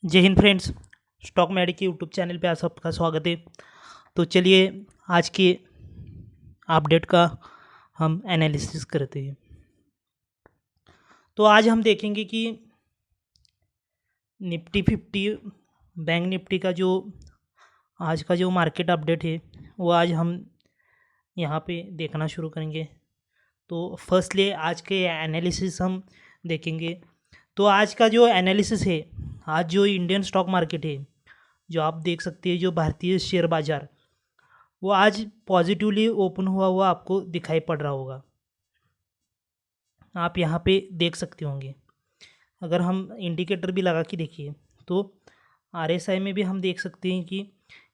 जय Hind friends. Stock Maddie के YouTube channel पे आप सबका स्वागत है। तो चलिए आज की अपडेट का हम एनालिसिस करते हैं। तो आज हम देखेंगे कि निफ्टी 50 बैंक निफ्टी का जो आज का जो मार्केट अपडेट है वो आज हम यहाँ पे देखना शुरू करेंगे। तो फर्स्टली आज के एनालिसिस हम देखेंगे। तो आज का जो एनालिसिस है, आज जो इंडियन स्टॉक मार्केट है, जो आप देख सकते हैं, जो भारतीय शेयर बाज़ार, वो आज पॉजिटिवली ओपन हुआ आपको दिखाई पड़ रहा होगा। आप यहाँ पे देख सकते होंगे। अगर हम इंडिकेटर भी लगा के देखिए तो आरएसआई में भी हम देख सकते हैं कि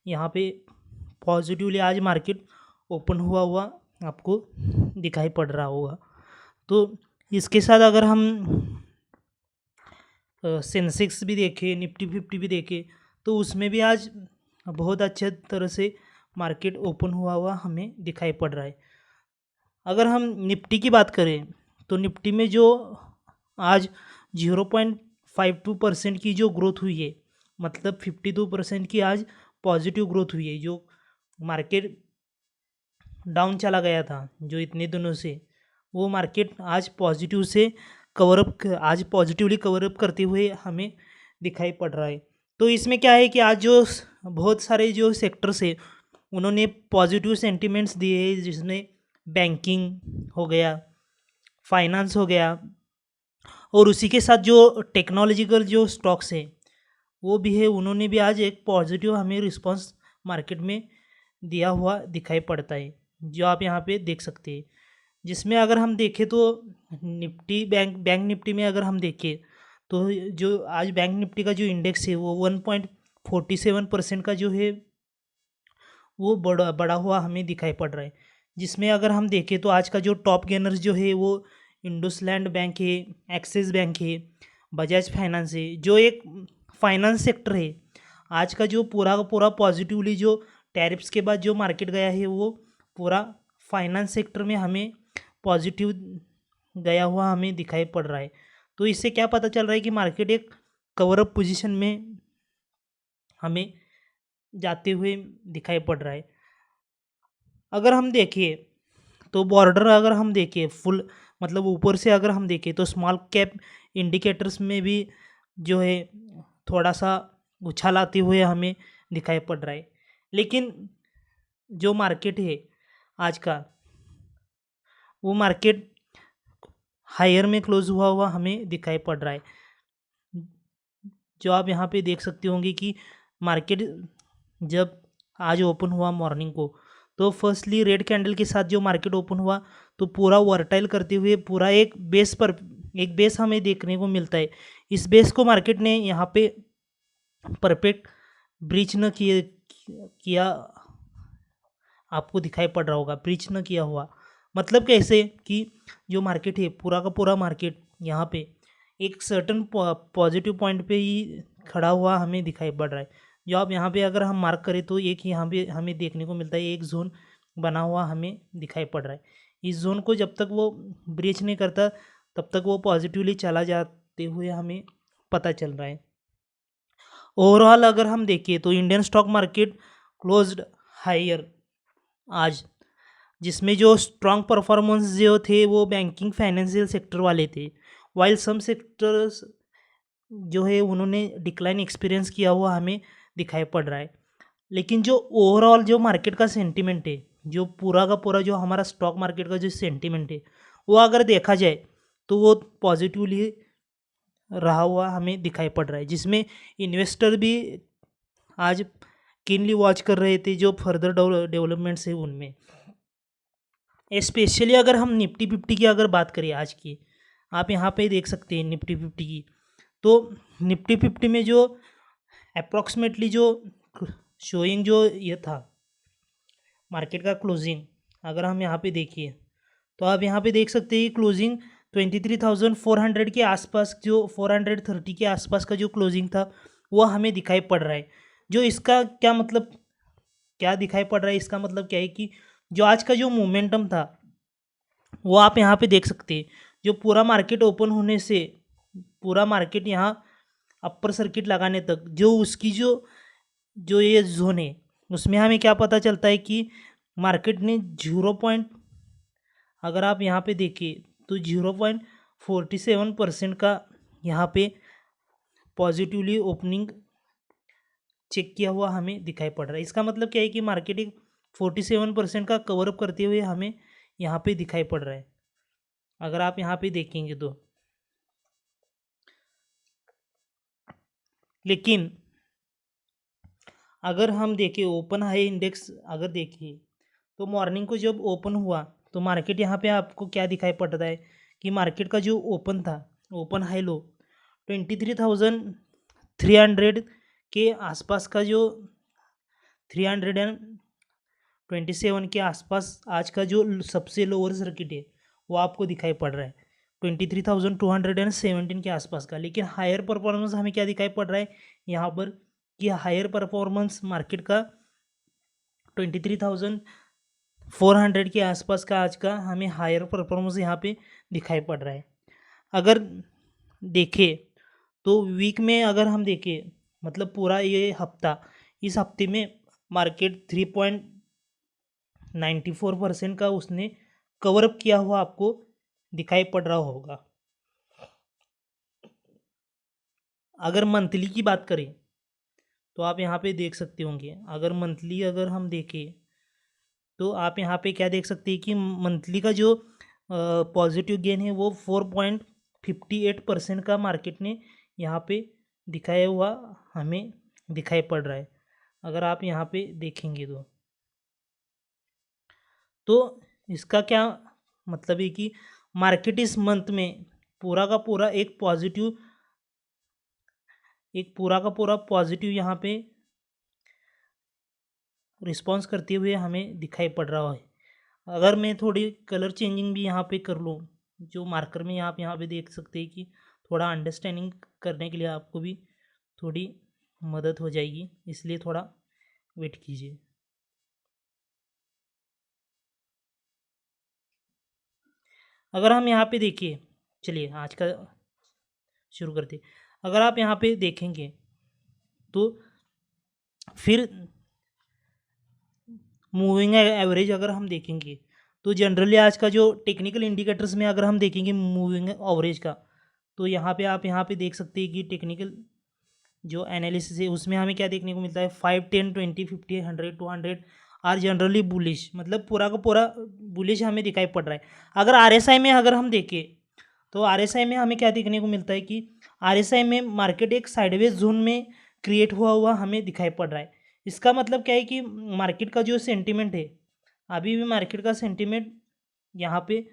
यहाँ पे पॉजिटिवली आज मार्केट ओपन हुआ आपको दिखाई पड़ रहा होगा। तो इसके साथ अगर हम सेंसेक्स भी देखें, निफ्टी 50 भी देखें, तो उसमें भी आज बहुत अच्छे तरह से मार्केट ओपन हुआ हमें दिखाई पड़ रहा है। अगर हम निफ्टी की बात करें तो निफ्टी में जो आज 0.52% की जो ग्रोथ हुई है, मतलब 52% की आज पॉजिटिव ग्रोथ हुई है। जो मार्केट डाउन चला गया था जो इतने दिनों से, वो मार्केट आज पॉजिटिव से आज पॉजिटिवली कवरअप करते हुए हमें दिखाई पड़ रहा है। तो इसमें क्या है कि आज जो बहुत सारे जो सेक्टर्स है उन्होंने पॉजिटिव सेंटिमेंट्स दिए हैं, जिसमें बैंकिंग हो गया, फाइनेंस हो गया, और उसी के साथ जो टेक्नोलॉजिकल जो स्टॉक्स है वो भी है। उन्होंने भी आज एक पॉजिटिव हमें रिस्पांस मार्केट में दिया हुआ दिखाई पड़ता है, जो आप यहाँ पे देख सकते हैं। जिसमें अगर हम देखें तो निफ्टी बैंक निफ्टी में अगर हम देखें तो जो आज बैंक निफ्टी का जो इंडेक्स है वो 1.47% का जो है वो बड़ा हुआ हमें दिखाई पड़ रहा है। जिसमें अगर हम देखें तो आज का जो टॉप गेनर्स जो है वो इंडसलैंड बैंक है, एक्सिस बैंक है, बजाज फाइनेंस है। जो एक फाइनेंस सेक्टर है, आज का जो पूरा का पूरा पॉजिटिवली जो टैरिफ्स के बाद जो मार्केट गया है वो पूरा फाइनेंस सेक्टर में हमें पॉजिटिव गया हुआ हमें दिखाई पड़ रहा है। तो इससे क्या पता चल रहा है कि मार्केट एक कवरअप पोजीशन में हमें जाते हुए दिखाई पड़ रहा है। अगर हम देखें तो बॉर्डर अगर हम देखें फुल, मतलब ऊपर से अगर हम देखें तो स्मॉल कैप इंडिकेटर्स में भी जो है थोड़ा सा उछाल आते हुए हमें दिखाई पड़ रहा है। लेकिन जो मार्केट है आज का, वो मार्केट हायर में क्लोज हुआ हमें दिखाई पड़ रहा है। जो आप यहाँ पे देख सकते होंगे कि मार्केट जब आज ओपन हुआ मॉर्निंग को, तो फर्स्टली रेड कैंडल के साथ जो मार्केट ओपन हुआ तो पूरा वर्टाइल करते हुए पूरा एक बेस हमें देखने को मिलता है। इस बेस को मार्केट ने यहाँ पे परफेक्ट ब्रीच न किया आपको दिखाई पड़ रहा होगा। ब्रीच न किया हुआ मतलब कैसे कि जो मार्केट है पूरा का पूरा मार्केट यहाँ पे एक सर्टन पॉजिटिव पॉइंट पे ही खड़ा हुआ हमें दिखाई पड़ रहा है। जो आप यहाँ पे अगर हम मार्क करें तो एक यहाँ पे हमें देखने को मिलता है, एक जोन बना हुआ हमें दिखाई पड़ रहा है। इस जोन को जब तक वो ब्रीच नहीं करता तब तक वो पॉजिटिवली चला जाते हुए हमें पता चल रहा है। ओवरऑल अगर हम देखें तो Indian stock market closed higher आज, जिसमें जो स्ट्रॉन्ग परफॉर्मेंस जो थे वो बैंकिंग फाइनेंशियल सेक्टर वाले थे, वाइल सम सेक्टर्स जो है उन्होंने डिक्लाइन एक्सपीरियंस किया हुआ हमें दिखाई पड़ रहा है। लेकिन जो ओवरऑल जो मार्केट का सेंटिमेंट है, जो पूरा का पूरा जो हमारा स्टॉक मार्केट का जो सेंटिमेंट है, वो अगर देखा जाए तो वो पॉजिटिवली रहा हुआ हमें दिखाई पड़ रहा है। जिसमें इन्वेस्टर भी आज कीनली वॉच कर रहे थे जो फर्दर डेवलपमेंट्स है उनमें। स्पेशली अगर हम निफ्टी 50 की अगर बात करें आज की, आप यहाँ पे देख सकते हैं निफ्टी 50 की। तो निफ्टी 50 में जो अप्रॉक्सीमेटली जो शोइंग जो ये था मार्केट का क्लोजिंग, अगर हम यहाँ पे देखिए तो आप यहाँ पे देख सकते हैं क्लोजिंग 23,400 के आसपास, जो 430 के आसपास का जो क्लोजिंग था वो हमें दिखाई पड़ रहा है। जो इसका क्या मतलब, क्या दिखाई पड़ रहा है, इसका मतलब क्या है कि जो आज का जो मोमेंटम था वो आप यहाँ पे देख सकते हैं। जो पूरा मार्केट ओपन होने से पूरा मार्केट यहाँ अपर सर्किट लगाने तक जो उसकी जो ये जोन है उसमें हमें क्या पता चलता है कि मार्केट ने अगर आप यहाँ पे देखिए तो 0.47% का यहाँ पे पॉजिटिवली ओपनिंग चेक किया हुआ हमें दिखाई पड़ रहा है। इसका मतलब क्या है कि मार्केट एक 47% का कवरअप करते हुए हमें यहाँ पे दिखाई पड़ रहा है। अगर आप यहाँ पे देखेंगे तो लेकिन अगर हम देखें ओपन हाई इंडेक्स अगर देखें तो मॉर्निंग को जब ओपन हुआ तो मार्केट यहाँ पे आपको क्या दिखाई पड़ रहा है कि मार्केट का जो ओपन था, ओपन हाई लो 23,300 के आसपास का, जो 327 के आसपास आज का जो सबसे लोअर सर्किट है वो आपको दिखाई पड़ रहा है 23,217 के आसपास का। लेकिन हायर परफॉर्मेंस हमें क्या दिखाई पड़ रहा है यहाँ पर कि हायर परफॉर्मेंस मार्केट का 23,400 के आसपास का आज का हमें हायर परफॉर्मेंस यहाँ पे दिखाई पड़ रहा है। अगर देखें तो वीक में अगर हम देखें मतलब पूरा ये हफ्ता, इस हफ्ते में मार्केट 3.94% का उसने कवरअप किया हुआ आपको दिखाई पड़ रहा होगा। अगर मंथली की बात करें तो आप यहाँ पे देख सकते होंगे, अगर मंथली अगर हम देखें तो आप यहाँ पे क्या देख सकते हैं कि मंथली का जो पॉजिटिव गेन है वो 4.58% का मार्केट ने यहाँ पे दिखाया हुआ हमें दिखाई पड़ रहा है। अगर आप यहाँ पे देखेंगे तो इसका क्या मतलब है कि मार्केट इस मंथ में पूरा का पूरा एक पूरा पॉजिटिव यहाँ पे रिस्पॉन्स करते हुए हमें दिखाई पड़ रहा है। अगर मैं थोड़ी कलर चेंजिंग भी यहाँ पे कर लूँ, जो मार्कर में आप यहाँ पे देख सकते हैं कि थोड़ा अंडरस्टैंडिंग करने के लिए आपको भी थोड़ी मदद हो जाएगी, इसलिए थोड़ा वेट कीजिए। अगर हम यहाँ पे देखिए, चलिए आज का शुरू करते। अगर आप यहाँ पे देखेंगे तो फिर मूविंग एवरेज अगर हम देखेंगे तो जनरली आज का जो टेक्निकल इंडिकेटर्स में अगर हम देखेंगे मूविंग एवरेज का, तो यहाँ पे आप यहाँ पे देख सकते हैं कि टेक्निकल जो एनालिसिस है उसमें हमें क्या देखने को मिलता है 5, 10, 20, 50, 100, 200 आर जनरली बुलिश, मतलब पूरा का पूरा बुलिश हमें दिखाई पड़ रहा है। अगर आरएसआई में अगर हम देखें तो आरएसआई में हमें क्या देखने को मिलता है कि आरएसआई में मार्केट एक साइडवेज जोन में क्रिएट हुआ हमें दिखाई पड़ रहा है। इसका मतलब क्या है कि मार्केट का जो सेंटिमेंट है, अभी भी मार्केट का सेंटिमेंट यहाँ पे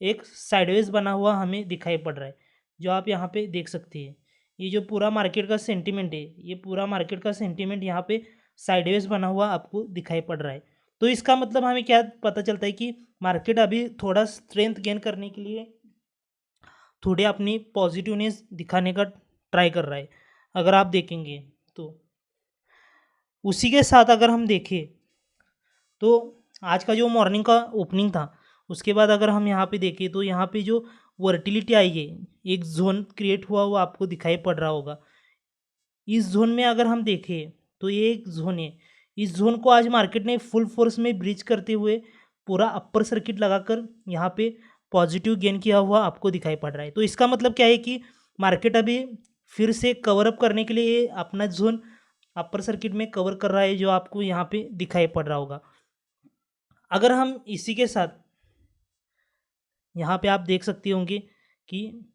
एक साइडवेज बना हुआ हमें दिखाई पड़ रहा है, जो आप यहाँ पे देख सकते हैं। ये जो पूरा मार्केट का सेंटिमेंट है, ये पूरा मार्केट का सेंटिमेंट यहाँ पे साइडवेज बना हुआ आपको दिखाई पड़ रहा है। तो इसका मतलब हमें क्या पता चलता है कि मार्केट अभी थोड़ा स्ट्रेंथ गेन करने के लिए थोड़े अपनी पॉजिटिवनेस दिखाने का ट्राई कर रहा है। अगर आप देखेंगे तो उसी के साथ अगर हम देखें तो आज का जो मॉर्निंग का ओपनिंग था उसके बाद अगर हम यहाँ पे देखें तो यहाँ पे जो वर्टिलिटी आई है, एक जोन क्रिएट हुआ आपको दिखाई पड़ रहा होगा। इस जोन में अगर हम देखें तो ये एक जोन है, इस जोन को आज मार्केट ने फुल फोर्स में ब्रीच करते हुए पूरा अपर सर्किट लगाकर यहाँ पे पॉजिटिव गेन किया हुआ आपको दिखाई पड़ रहा है। तो इसका मतलब क्या है कि मार्केट अभी फिर से कवर अप करने के लिए अपना जोन अपर सर्किट में कवर कर रहा है, जो आपको यहाँ पे दिखाई पड़ रहा होगा। अगर हम इसी के साथ यहाँ पे आप देख सकते होंगे कि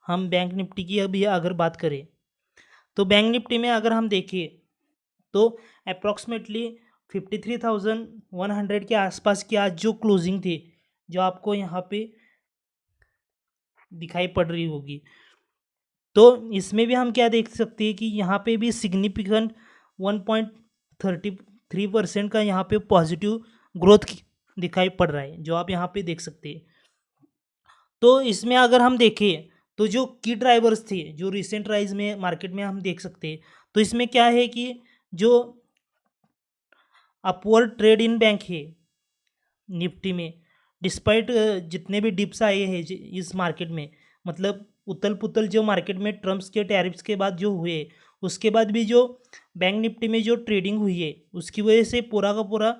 हम बैंक निफ्टी की अभी अगर बात करें तो बैंक निफ्टी में अगर हम देखें तो अप्रॉक्सीमेटली 53,100 के आसपास की आज जो क्लोजिंग थी, जो आपको यहाँ पे दिखाई पड़ रही होगी, तो इसमें भी हम क्या देख सकते हैं कि यहाँ पे भी सिग्निफिकेंट 1.33% का यहाँ पे पॉजिटिव ग्रोथ दिखाई पड़ रहा है, जो आप यहाँ पे देख सकते हैं। तो इसमें अगर हम देखें तो जो की ड्राइवर्स थे जो रिसेंट राइज में मार्केट में हम देख सकते हैं, तो इसमें क्या है कि जो अपवर्ड ट्रेड इन बैंक है निफ्टी में, डिस्पाइट जितने भी डिप्स आए हैं इस मार्केट में, मतलब उथल पुथल जो मार्केट में ट्रम्प्स के टैरिफ्स के बाद जो हुए, उसके बाद भी जो बैंक निफ्टी में जो ट्रेडिंग हुई है उसकी वजह से पूरा का पूरा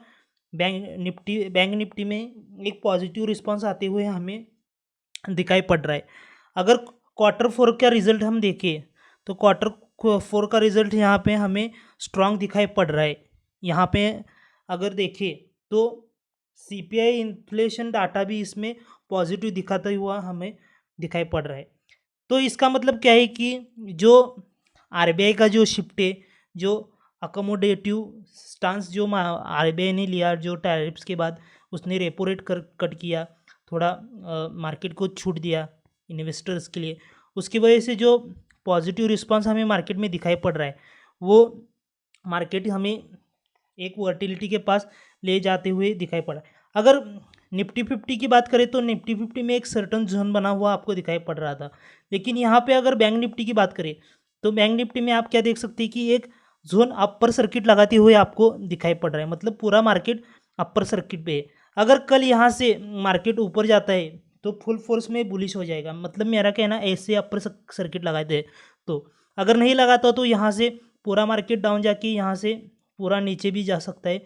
बैंक निफ्टी में एक पॉजिटिव रिस्पांस आते हुए हमें दिखाई पड़ रहा है। अगर Q4 का रिजल्ट हम देखें तो Q4 का रिजल्ट यहाँ पे हमें स्ट्रांग दिखाई पड़ रहा है। यहाँ पे अगर देखें तो CPI इन्फ्लेशन डाटा भी इसमें पॉजिटिव दिखाता हुआ हमें दिखाई पड़ रहा है। तो इसका मतलब क्या है कि जो RBI का जो शिफ्ट है, जो अकोमोडेटिव स्टांस जो RBI ने लिया, जो टैरिफ्स के बाद उसने रेपो रेट कट किया, थोड़ा मार्केट को छूट दिया इन्वेस्टर्स के लिए, उसकी वजह से जो पॉजिटिव रिस्पांस हमें मार्केट में दिखाई पड़ रहा है वो मार्केट हमें एक वर्टिलिटी के पास ले जाते हुए दिखाई पड़ा। अगर निफ्टी 50 की बात करें तो निफ्टी 50 में एक सर्टन जोन बना हुआ आपको दिखाई पड़ रहा था, लेकिन यहाँ पे अगर बैंक निफ्टी की बात करें तो बैंक निफ्टी में आप क्या देख सकते हैं कि एक जोन अपर सर्किट लगाते हुए आपको दिखाई पड़ रहा है, मतलब पूरा मार्केट अपर सर्किट पे है। अगर कल यहाँ से मार्केट ऊपर जाता है तो फुल फोर्स में बुलिश हो जाएगा, मतलब मेरा कहना ऐसे अपर सर्किट लगाते हैं। तो अगर नहीं लगाता तो यहाँ से पूरा मार्केट डाउन जाके यहाँ से पूरा नीचे भी जा सकता है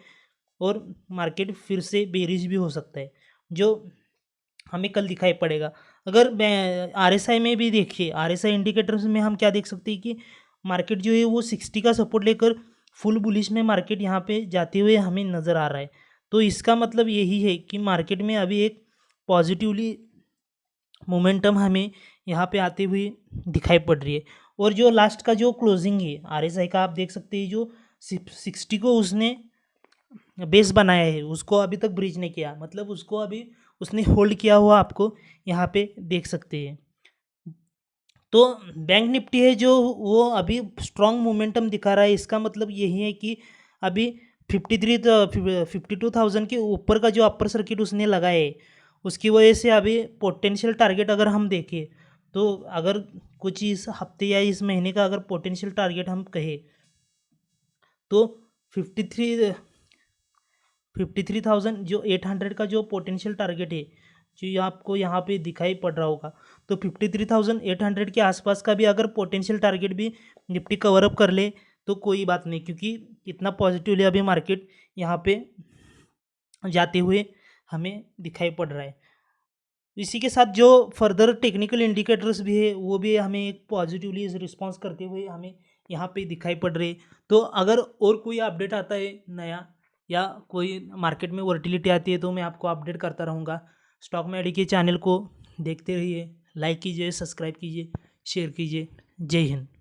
और मार्केट फिर से बेरिश भी हो सकता है, जो हमें कल दिखाई पड़ेगा। अगर RSI में भी देखिए, RSI इंडिकेटर्स में हम क्या देख सकते हैं कि मार्केट जो है वो 60 का सपोर्ट लेकर फुल बुलिश में मार्केट यहाँ पे जाते हुए हमें नज़र आ रहा है। तो इसका मतलब यही है कि मार्केट में अभी एक पॉजिटिवली मोमेंटम हमें यहाँ पे आते हुए दिखाई पड़ रही है। और जो लास्ट का जो क्लोजिंग है RSI का, आप देख सकते हैं जो 60 को उसने बेस बनाया है उसको अभी तक ब्रीच नहीं किया, मतलब उसको अभी उसने होल्ड किया हुआ आपको यहाँ पे देख सकते हैं। तो बैंक निफ्टी है जो वो अभी स्ट्रॉन्ग मोमेंटम दिखा रहा है, इसका मतलब यही है कि अभी 52,000 के ऊपर का जो अपर सर्किट उसने लगाया है उसकी वजह से अभी पोटेंशियल टारगेट अगर हम देखें तो अगर कुछ इस हफ्ते या इस महीने का अगर पोटेंशियल टारगेट हम कहें तो 53,000 जो 800 का जो पोटेंशियल टारगेट है जो आपको यहाँ पे दिखाई पड़ रहा होगा, तो 53,800 के आसपास का भी अगर पोटेंशियल टारगेट भी निफ्टी कवर अप कर ले तो कोई बात नहीं, क्योंकि इतना पॉजिटिवली अभी मार्केट यहाँ पे जाते हुए हमें दिखाई पड़ रहा है। इसी के साथ जो फर्दर टेक्निकल इंडिकेटर्स भी है वो भी हमें एक पॉजिटिवली रिस्पॉन्स करते हुए हमें यहाँ पे दिखाई पड़ रहे। तो अगर और कोई अपडेट आता है नया या कोई मार्केट में वोलेटिलिटी आती है तो मैं आपको अपडेट करता रहूँगा। स्टॉक मेडी के चैनल को देखते रहिए, लाइक कीजिए, सब्सक्राइब कीजिए, शेयर कीजिए। जय हिंद।